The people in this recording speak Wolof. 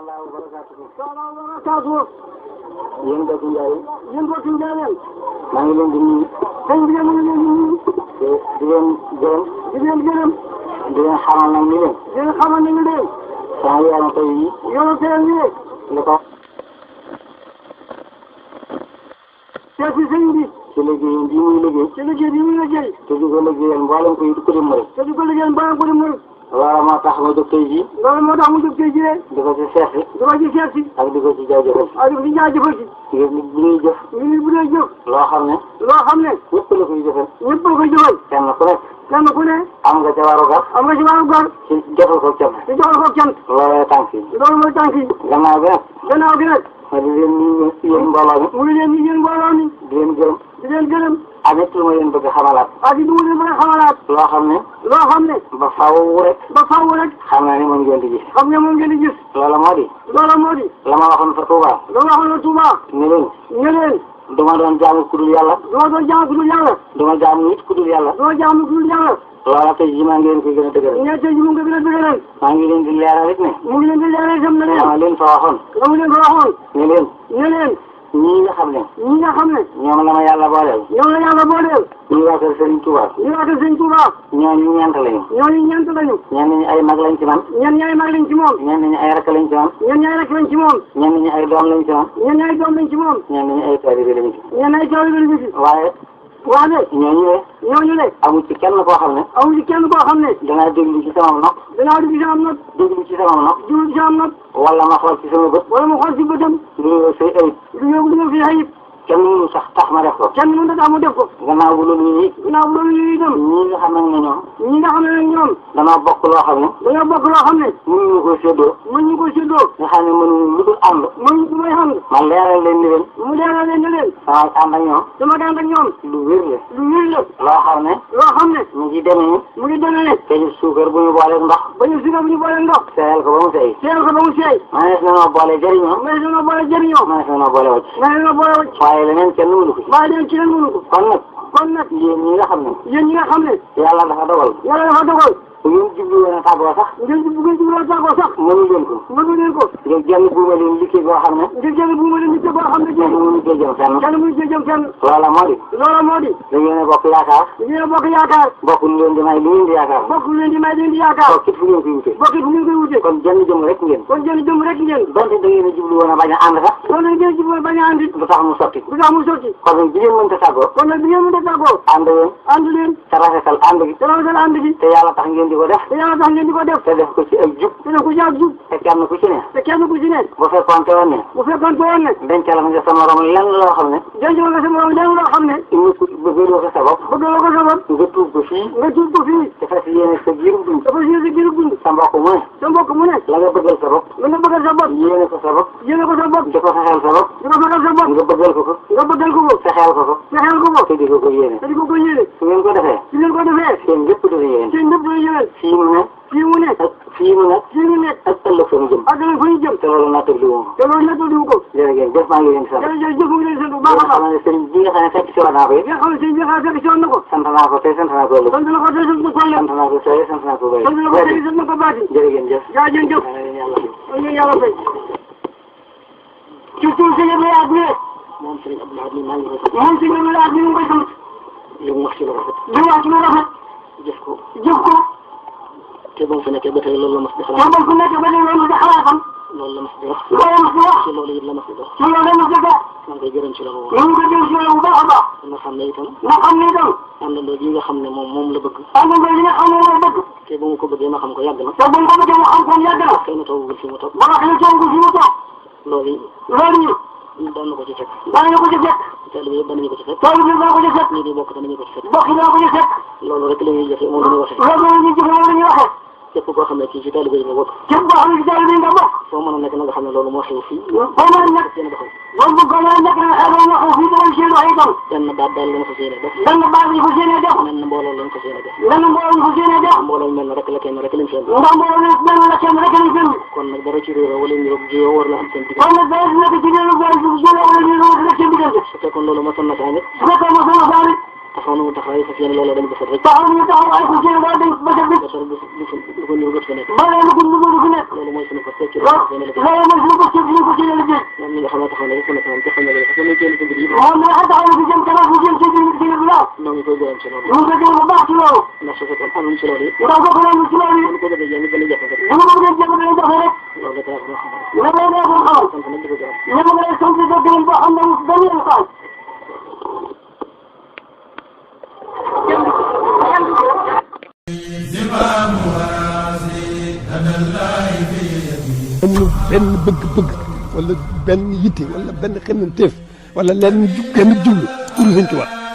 taala wa barakaatuhu. taala wa barakaatuhu. yéen mbokk Ndiaye. yéen mbokk Ndiaye. maa ngi leen di nuyu. sëñ bi mu ngi leen di nuyu. te di leen gërëm. di leen gërëm. di leen xamal nag ni leen. di leen xamal ni leen. sama yaram tey yi. yow tey nii. li ko. te ci sëñ bi. ci liggéey bi muy liggéey. ci liggéey bi muy liggéey. te di ko liggéeyal mboolem ko di murit. te di ko liggéeyal mboolem ko di murit. loolu moo tax ma jóg tey jii. loolu moo tax mu jóg tey jii. di ko ci seet si. di ko ci seet si. ak di ko ci jaajëfal. ak di ko ci jaajëfal si. ngir nit bu ñuy jëf. nit bu dee jëf. loo xam ne. loo xam ne. ñëpp la koy jëfal. ñëpp la koy jëfal. kenn ku nekk. kenn ku ne. am nga ca warugar. am nga ci warugar. ci jotal ko cant. ci jotal ko cant. looloo tànk yi. loolu mooy tànk yi. gannaaw bi nag. gannaaw gi nag. ma di leen nuyu yéen mbooloo mi. mu ngi leen di yéen mbooloo mi. di leen gërëm. di leen gërëm. ak it lu ma leen bëgg a xamalaat. ak it lu ma leen bëgg a xamalaat. loo xam ne. loo xam ne. ba faaw rek. ba faaw rek. xam naa ni moom ngeen di gis. xam nga moom ngeen di gis. loola moo di. loola moo di. la ma waxoon fa Touba. la ma waxoon fa Touba. ne leen. ne leen. du ma doon jaamu ku dul yàlla. du ma doon jaamu ku dul yàlla. du ma jaamu nit ku dul yàlla. du ma jaamu ku dul yàlla. loola tey jii maa ngi leen koy gën a dëgëral. ñeent tey jii mu ngi gën a dëgëral. maa ngi leen di leeral it ne. mu ngi leen di leeral itam ne leen. dama leen fa waxoon. la mu leen ko waxoon. ne leen. ne leen. ñii nga xam ne. ñi nga xam ne. ñoom la ma yàlla booleel. ñoom la yàlla booleel. ñu waa kër Serigne Touba. ñu waa kër Serigne Touba. ñooñu ñeent lañu. ñooñu ñeent lañu. ñenn ñi ay mag lañ ci man. ñenn ñaay mag lañ ci moom. ñenn ñi ay rakk lañ ci man. ñenn ñaay rakk lañ ci moom. ñenn ñi ay doom lañ ci man. ñenn ñaay doom lañ ci moom. ñenn ñi ay taalibe lañ ci. ñenn ñaay taalibe lañ ci. waaye. waaye. ñooñu ne. ñooñu ne. amul ci kenn koo xam ne. amul ci kenn koo xam ne. danaa déglu ci sama nopp. danaa déglu ci sama nopp. déglu ci sama nopp. déglu ci sama nopp. wala ma xool ci sama bët. wala ma xool ci bëtam. lu ñëw say ayib. lu ñëw fi ayib. kenn mënu sax tax ma def ko. kenn mënu tax ma def ko. gannaaw bu loolu yi. gannaaw bu loolu yi itam. ñii nga xam ne ñoom. ñi nga xam ne ñoom. danoo bokk loo xam ne. dañoo bokk loo xam ne. mënuñu ko séddoo. mënuñu ko séddoo. nga xam ne mënuñu lu dul ànd. mënuñu lu may ànd. ma leeral leen ni leen. mu leeral leen ne leen. sama ànd ak ñoom. sama ànd ak ñoom. lu wér la. lu wér la. loo xam ne. loo xam ne. mu ngi demee ni. mu ngi demee ne. te ñu suukar bu ñu booleeg ndox. ba ñu suukar bu ñu booleeg ndox. seeyal ko ba mu seey. seeyal ko ba mu seey. manees na noo boole jëriñoo. manees na noo boole jëriñoo. manees na noo boole wàcc. manees na noo boole wàcc. waaye leneen kenn mënu ko. waaye léegi ci leen mënu ko. kon nag yéen ñi nga xam ne. yéen ñi nga xam ne. yàlla dafa dogal. yàlla dafa dogal. bu ngeen jublu woon a tàggoo sax. ngeen jublu tàggoo sax. mënu leen ko. mënu leen ko. ngir jënd buuma leen liggéey boo xam ne. ngir jënd buuma leen liggéey boo xam ne. kenn mënu cee jëm fenn. kenn mënu cee jëm fenn. loola moo di. loola moo di. da ngeen a bokk yaakaar. da ngeen a bokk yaakaar. bokk lu leen di may li ngeen di yaakaar. bokk lu leen di may li ngeen di yaakaar. bokkit fu ngeen koy wute. bokkit fu ngeen koy wute. kon jënd jëm rek ngeen. kon jënd jëm rek ngeen. donte da ngeen a jublu woon a bañ a ànd sax. kon nag ngeen jublu woon bañ a ànd. du tax mu sotti. du tax mu sotti. kon nag bi ngeen mënta tàggoo. kon nag bi ngeen mënta tàggoo. ànd leen. ànd leen. te rafetal ànd gi. te rafetal ànd gi. te yàlla tax ngeen di ko def. te yàlla tax ngeen di ko def. te def ko ci ak jub. te def ko ci ak jub. te kenn ku ci ne. te kenn ku ci ne. bu fekkoon te woon ne. bu fekkoon te woon ne. dencal nga sa morom lenn loo xam ne. dencal nga sa morom lenn loo xam ne. bëggaloo ko sa bopp. bëggaloo ko sa bopp. nga tuub ko fii. nga tuub ko fii. te fas yéene sa giirub dund. te fas yéene sa giirub dund. sa mbokk mu ne. sa mbokk mu ne. la nga bëggal sa bopp. la nga bëggal sa bopp. yéene ko sa bopp. yéene ko sa bopp. di ko fexeel sa bopp. di ko fexeel sa bopp. nga bëggal ko ko. nga bëggal ko ko. fexeel ko ko. fexeel ko ko. te di ko ko yéene. te di ko ko yéene. su ngeen ko defee. su ngeen ko defee. seen lépp dafa yéene. seen lépp dafa yéene. fii mu ne. fii mu ne. ak fii mu ne. fii mu ne. ak ëllëg fa ñu jëm. ak ëllëg fa ñu jëm. te loolu nattali wu ma. te loolu nattali wu ko. jërëjëf jëf maa ngi leen di sant. jërëjëf mu ngi leen di sant bu baax a baax. xam ne sëriñ bi nga xam ne fekk si woon naa ko it. nga xam ne sëriñ bi nga xam ne fekk si woon na ko. sant naa ko tey sant naa ko ëllëg. sant na ko tey sant na ko ëllëg. sant naa ko tey sant naa ko ëllëg. sant na ko tey sant na ko baati. jërëjëf. jaajëf. ñu yàlla fay. ci suuf si yëpp yaa bi moom sëriñ Abdou Lahad maa ngi koy sant. moom si yëpp yaa bi ñu ngi koy sant. li mu wax ci lu rafet. li mu wax ci lu rafet. jëf ko. jëf ko. te ba mu fi nekkee ba tey loolu la mas di te xalaat. ba mu fi nekkee ba tey loolu di xalaatam. loolu la mas di wax. loolu la mas di wax. ci loolu it la mas di dox. ci loolu la mas di dox. maa ngi koy gërëm ci loolu. ñu ngi koy jël ci loolu bu baax a baax. nga xam ne itam. nga xam ne itam. àndandoo gi nga xam ne moom la bëgg. àndandoo yi nga xam ne moom la bëgg. te ba mu ko bëggee ma xam ko yàgg na. te bu ñu ko bëggee mu xam ko yàgg na. xëy na toogagul fi mu toog. ba nga xam ne toogagul fi mu toog. loolu yi. loolu yi. daan na ko ci fekk. daan na ko ci fekk. taalibe yëpp danañu ko ci fekk. taalibe yëpp dana ko ci fekk. ñii di bokk danañu ko ci fekk. bokk dana ko ci fekk. loolu rek la ñuy jëfee moom la ñuy waxee. loolu la ñuy jëfee moom la ñuy waxee. képp koo xam ne kii ci taalibe yi nga bokk. képp koo xam ne ci taalibe yi nga bokk. foo mën a nekk na nga xam ne loolu moo xew fii. foo mën a nekk. seen doxal. loolu bu ko mën a nekk nag xëy na fii dinañ seen wax itam. benn baat daal lañ ko séenee def. benn baat lañ ko séenee def. mel na mbooloo lañ ko séenee def. benn mbooloo lañ ko séenee def. mbooloo mel na rek la kenn rek lañ seen. ndax mbooloo mi benn la kenn rek lañ seen. kon nag dara ci réew wala ñu jiyoo war na am seen diggante. kon nag dara ci nekk ci réew mi wala ñu nekk seen diggante. su fekkoon loolu mosoon na saa nit. su fekkoon mosoon na saa nit. te taxaw na mu taxawaay fas yéene loola dañ bësal rek taxaw ñu taxaw ay fas yéene daal dañ bësal rek bësal lu ko ñëw gët fa nekk mbala lu ko lu fi nekk loolu mooy suñu fas fekk loolu mooy suñu ko ci ñu ko ci yéene liggéey moom mi nga xam ne taxaw na rek sama kanam te xam ne rek parce que ñu jël ci mbir yi moom la taxaw na fi jëm kanam fi jëm ci ci bi la noo ngi koy gërëm ci loolu ñu ko gën bu baax ci loolu ndax su fekkoon amuñ ci loolu yi ndax ko ñu ci loolu ñu ko bëggee ñu gën a jafe rek ñu ko bëggee jëm dañu jafe rek loolu rek laa ko xam ñu lay def xam sant nag di ko gërëm ñu ngi lay sant di gërëm boo xam ne dañu leen xaal amul benn bëgg-bëgg wala benn yitte wala benn xemmanteef wala lenn jublu pour Sëñ Tuubaa